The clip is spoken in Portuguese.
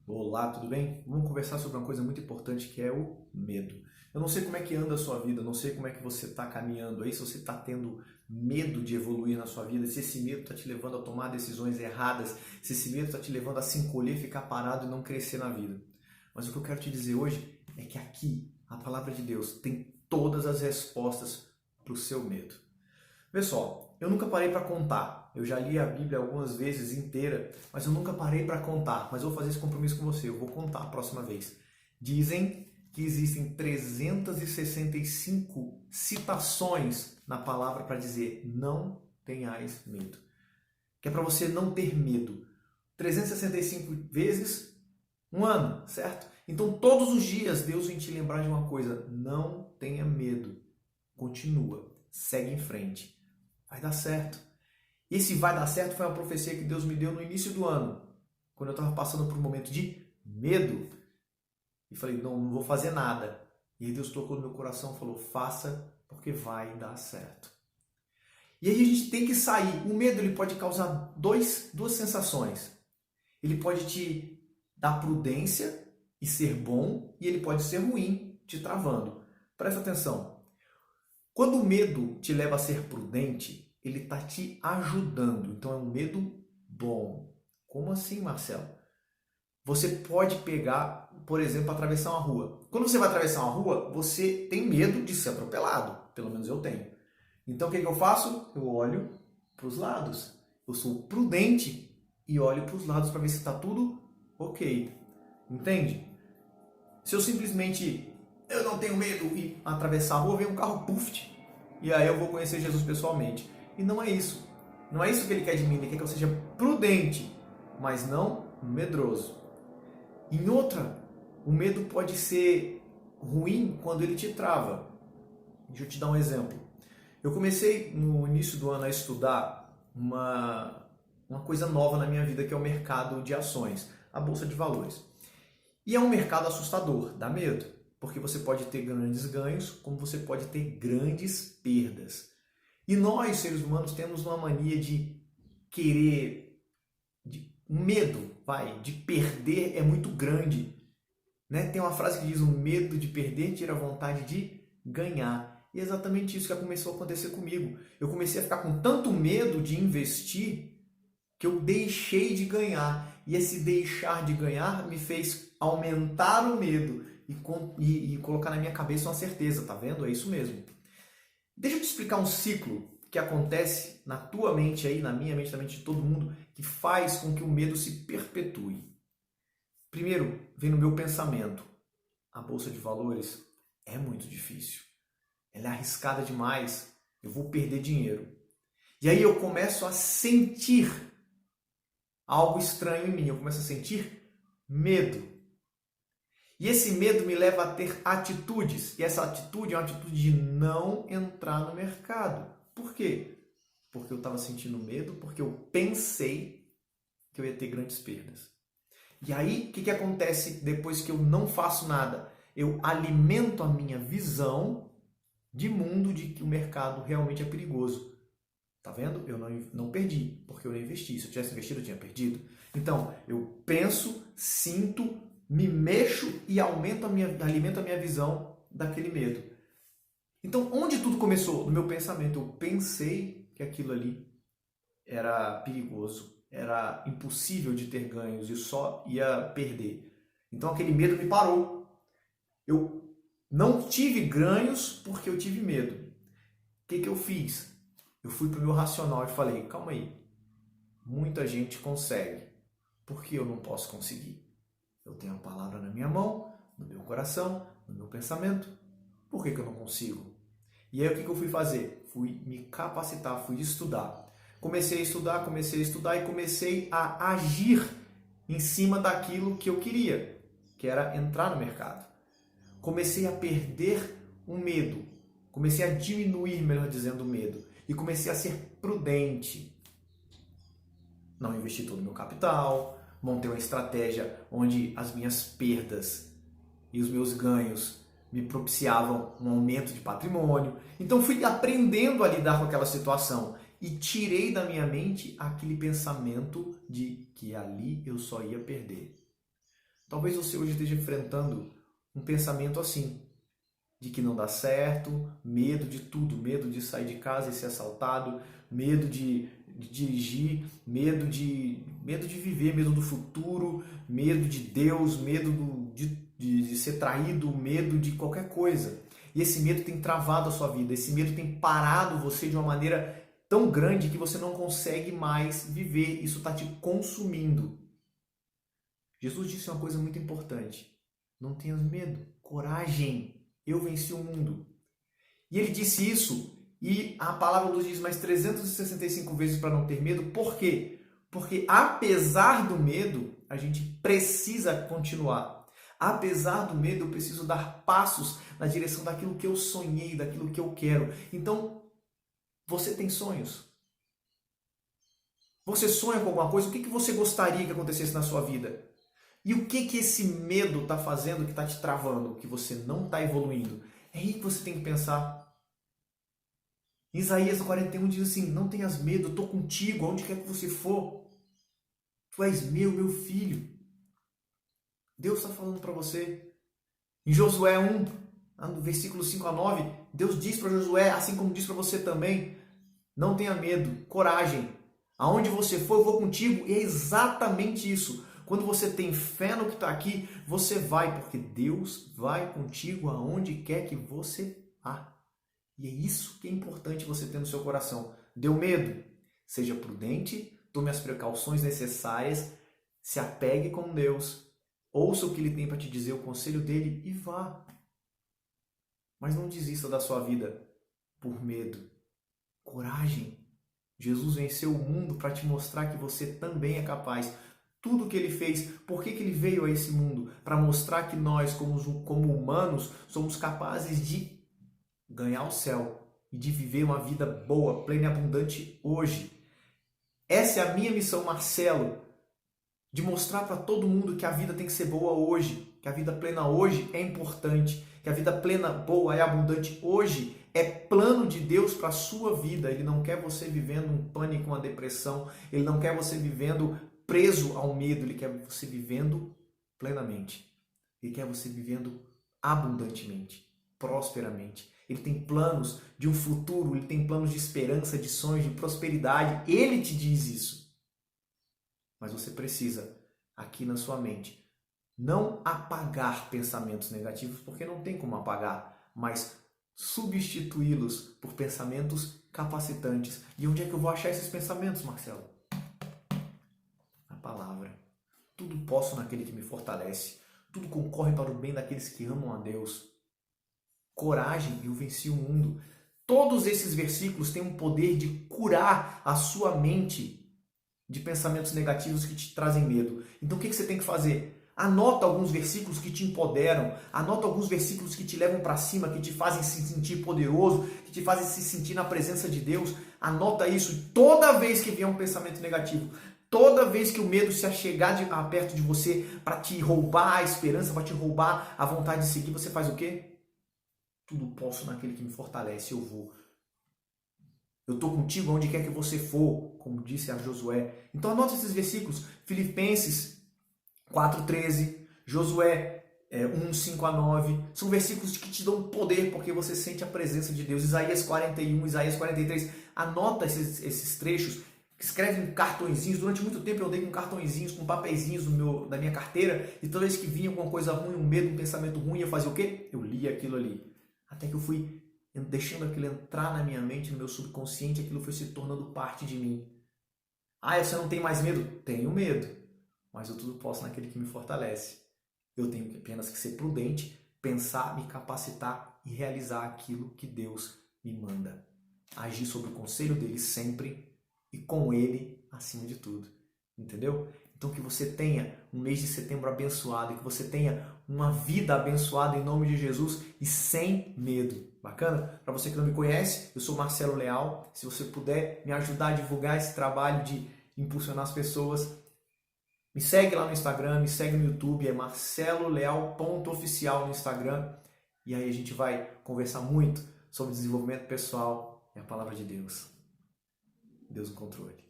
Olá, tudo bem? Vamos conversar sobre uma coisa muito importante que é o medo. Eu não sei como é que anda a sua vida, eu não sei como é que você está caminhando aí, se você está tendo medo de evoluir na sua vida, se esse medo está te levando a tomar decisões erradas, se esse medo está te levando a se encolher, ficar parado e não crescer na vida. Mas o que eu quero te dizer hoje é que aqui, a palavra de Deus tem todas as respostas para o seu medo. Vê só, eu nunca parei para contar. Eu já li a Bíblia algumas vezes inteira, mas eu nunca parei para contar. Mas eu vou fazer esse compromisso com você, eu vou contar a próxima vez. Dizem que existem 365 citações na palavra para dizer não tenhais medo. Que é para você não ter medo. 365 vezes um ano, certo? Então todos os dias Deus vem te lembrar de uma coisa: não tenha medo. Continua, segue em frente. Vai dar certo. Esse vai dar certo foi uma profecia que Deus me deu no início do ano, quando eu estava passando por um momento de medo. E falei, não vou fazer nada. E aí Deus tocou no meu coração e falou, faça, porque vai dar certo. E aí a gente tem que sair. O medo ele pode causar duas sensações. Ele pode te dar prudência e ser bom, e ele pode ser ruim, te travando. Presta atenção. Quando o medo te leva a ser prudente, ele está te ajudando. Então é um medo bom. Como assim, Marcelo? Você pode pegar, por exemplo, atravessar uma rua. Quando você vai atravessar uma rua, você tem medo de ser atropelado. Pelo menos eu tenho. Então o que eu faço? Eu olho para os lados. Eu sou prudente e olho para os lados para ver se está tudo ok. Entende? Se eu simplesmente eu não tenho medo e atravessar a rua, vem um carro, puf, e aí eu vou conhecer Jesus pessoalmente. E não é isso. Não é isso que ele quer de mim. Ele quer que eu seja prudente, mas não medroso. Em outra, o medo pode ser ruim quando ele te trava. Deixa eu te dar um exemplo. Eu comecei no início do ano a estudar uma coisa nova na minha vida, que é o mercado de ações, a Bolsa de Valores. E é um mercado assustador, dá medo, porque você pode ter grandes ganhos, como você pode ter grandes perdas. E nós, seres humanos, temos uma mania de querer, um medo, de perder é muito grande. Né? Tem uma frase que diz, o medo de perder tira a vontade de ganhar. E é exatamente isso que começou a acontecer comigo. Eu comecei a ficar com tanto medo de investir que eu deixei de ganhar. E esse deixar de ganhar me fez aumentar o medo e colocar na minha cabeça uma certeza, tá vendo? É isso mesmo. Deixa eu te explicar um ciclo que acontece na tua mente aí, na minha mente, na mente de todo mundo, que faz com que o medo se perpetue. Primeiro, vem no meu pensamento. A Bolsa de Valores é muito difícil. Ela é arriscada demais. Eu vou perder dinheiro. E aí eu começo a sentir algo estranho em mim. Eu começo a sentir medo. E esse medo me leva a ter atitudes. E essa atitude é uma atitude de não entrar no mercado. Por quê? Porque eu estava sentindo medo, porque eu pensei que eu ia ter grandes perdas. E aí, o que acontece depois que eu não faço nada? Eu alimento a minha visão de mundo de que o mercado realmente é perigoso. Tá vendo? Eu não perdi, porque eu não investi. Se eu tivesse investido, eu tinha perdido. Então, eu penso, sinto, me mexo e alimento a minha visão daquele medo. Então, onde tudo começou? No meu pensamento. Eu pensei que aquilo ali era perigoso, era impossível de ter ganhos e só ia perder. Então, aquele medo me parou. Eu não tive ganhos porque eu tive medo. O que eu fiz? Eu fui para o meu racional e falei, calma aí, muita gente consegue, por que eu não posso conseguir? Eu tenho a palavra na minha mão, no meu coração, no meu pensamento, por que eu não consigo? E aí o que eu fui fazer? Fui me capacitar, fui estudar. Comecei a estudar e comecei a agir em cima daquilo que eu queria, que era entrar no mercado. Comecei a perder o medo, comecei a diminuir, melhor dizendo, o medo. E comecei a ser prudente. Não investi todo o meu capital, montei uma estratégia onde as minhas perdas e os meus ganhos me propiciavam um aumento de patrimônio. Então fui aprendendo a lidar com aquela situação e tirei da minha mente aquele pensamento de que ali eu só ia perder. Talvez você hoje esteja enfrentando um pensamento assim, de que não dá certo, medo de tudo, medo de sair de casa e ser assaltado, medo de dirigir, medo de viver, medo do futuro, medo de Deus, medo de ser traído, medo de qualquer coisa. E esse medo tem travado a sua vida, esse medo tem parado você de uma maneira tão grande que você não consegue mais viver, isso está te consumindo. Jesus disse uma coisa muito importante: não tenhas medo, coragem, eu venci o mundo. E ele disse isso, e a palavra nos diz mais 365 vezes para não ter medo. Por quê? Porque apesar do medo, a gente precisa continuar. Apesar do medo, eu preciso dar passos na direção daquilo que eu sonhei, daquilo que eu quero. Então, você tem sonhos? Você sonha com alguma coisa? O que você gostaria que acontecesse na sua vida? E o que esse medo está fazendo que está te travando, que você não está evoluindo? É aí que você tem que pensar. Isaías 41 diz assim: não tenhas medo, eu estou contigo, aonde quer que você for. Tu és meu filho. Deus está falando para você. Em Josué 1, no versículo 5 a 9, Deus diz para Josué, assim como diz para você também: não tenha medo, coragem. Aonde você for, eu vou contigo. E é exatamente isso. Quando você tem fé no que está aqui, você vai, porque Deus vai contigo aonde quer que você vá. E é isso que é importante você ter no seu coração. Deu medo? Seja prudente, tome as precauções necessárias, se apegue com Deus, ouça o que Ele tem para te dizer, o conselho dele e vá. Mas não desista da sua vida por medo. Coragem. Jesus venceu o mundo para te mostrar que você também é capaz. Tudo que ele fez, por que ele veio a esse mundo? Para mostrar que nós, como humanos, somos capazes de ganhar o céu e de viver uma vida boa, plena e abundante hoje. Essa é a minha missão, Marcelo, de mostrar para todo mundo que a vida tem que ser boa hoje, que a vida plena hoje é importante, que a vida plena, boa e abundante hoje é plano de Deus para a sua vida. Ele não quer você vivendo um pânico, uma depressão, ele não quer você vivendo preso ao medo, ele quer você vivendo plenamente. Ele quer você vivendo abundantemente, prosperamente. Ele tem planos de um futuro, ele tem planos de esperança, de sonhos, de prosperidade. Ele te diz isso. Mas você precisa, aqui na sua mente, não apagar pensamentos negativos, porque não tem como apagar, mas substituí-los por pensamentos capacitantes. E onde é que eu vou achar esses pensamentos, Marcelo? Na palavra. Tudo posso naquele que me fortalece. Tudo concorre para o bem daqueles que amam a Deus. Coragem, eu venci o mundo. Todos esses versículos têm um poder de curar a sua mente de pensamentos negativos que te trazem medo. Então o que você tem que fazer? Anota alguns versículos que te empoderam, anota alguns versículos que te levam para cima, que te fazem se sentir poderoso, que te fazem se sentir na presença de Deus. Anota isso toda vez que vier um pensamento negativo. Toda vez que o medo se achegar perto de você para te roubar a esperança, para te roubar a vontade de seguir, você faz o quê? Tudo posso naquele que me fortalece, eu vou. Eu estou contigo onde quer que você for, como disse a Josué. Então anota esses versículos. Filipenses 4:13, Josué 1:5 a 9. São versículos que te dão poder porque você sente a presença de Deus. Isaías 41, Isaías 43. Anota esses trechos. Escreve em cartõezinhos. Durante muito tempo eu andei com cartõezinhos, com papeizinhos da minha carteira. E toda vez que vinha alguma coisa ruim, um medo, um pensamento ruim, eu fazia o quê? Eu lia aquilo ali. Até que eu fui deixando aquilo entrar na minha mente, no meu subconsciente, aquilo foi se tornando parte de mim. Ah, você não tem mais medo? Tenho medo, mas eu tudo posso naquele que me fortalece. Eu tenho apenas que ser prudente, pensar, me capacitar e realizar aquilo que Deus me manda. Agir sob o conselho dele sempre e com ele acima de tudo. Entendeu? Então que você tenha um mês de setembro abençoado e que você tenha uma vida abençoada em nome de Jesus e sem medo. Bacana? Para você que não me conhece, eu sou Marcelo Leal. Se você puder me ajudar a divulgar esse trabalho de impulsionar as pessoas, me segue lá no Instagram, me segue no YouTube, é marceloleal.oficial no Instagram. E aí a gente vai conversar muito sobre desenvolvimento pessoal e a palavra de Deus. Deus no controle.